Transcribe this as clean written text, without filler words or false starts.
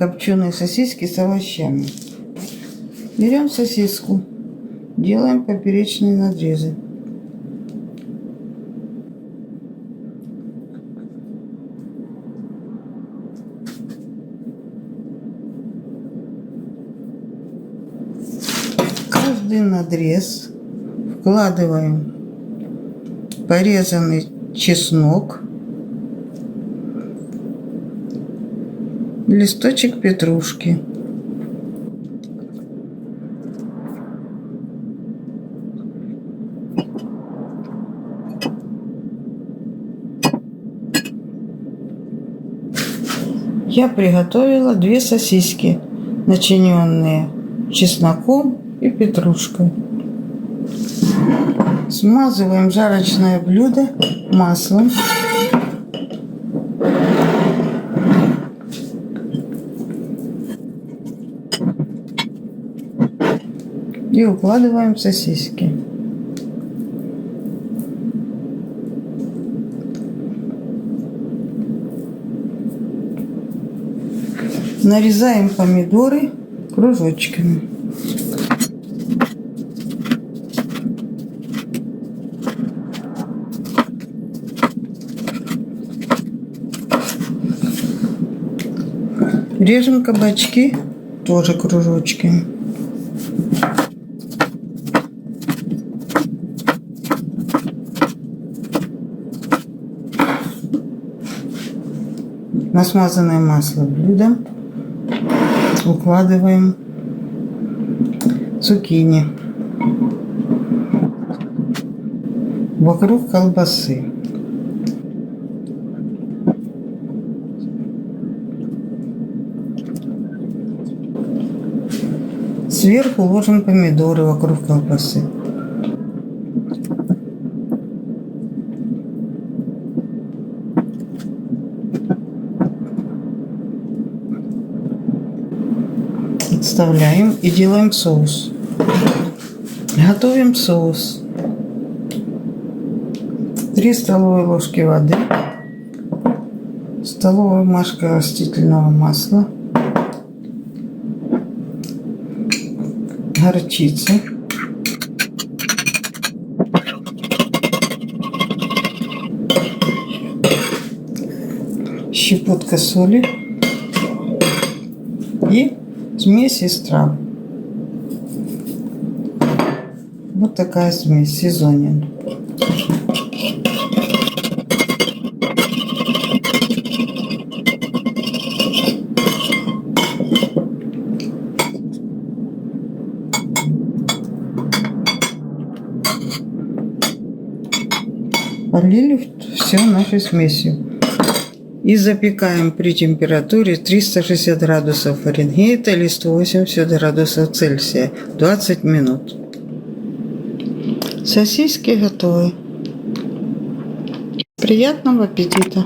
копченые сосиски с овощами. Берем сосиску, делаем поперечные надрезы. В каждый надрез вкладываем порезанный чеснок, листочек петрушки. Я приготовила 2 сосиски, начиненные чесноком и петрушкой. Смазываем жарочное блюдо маслом. И укладываем сосиски. Нарезаем помидоры кружочками. Режем кабачки тоже кружочками. На смазанное масло блюдо укладываем цукини вокруг колбасы. Сверху ложим помидоры вокруг колбасы. Отставляем и делаем соус. Готовим соус. 3 столовые ложки воды, столовая ложка растительного масла, горчица, щепотка соли и смесь из трав. Вот такая смесь, сезонин. Полили все нашей смесью. И запекаем при температуре 360 градусов Фаренгейта или 180 градусов Цельсия 20 минут. Сосиски готовы. Приятного аппетита!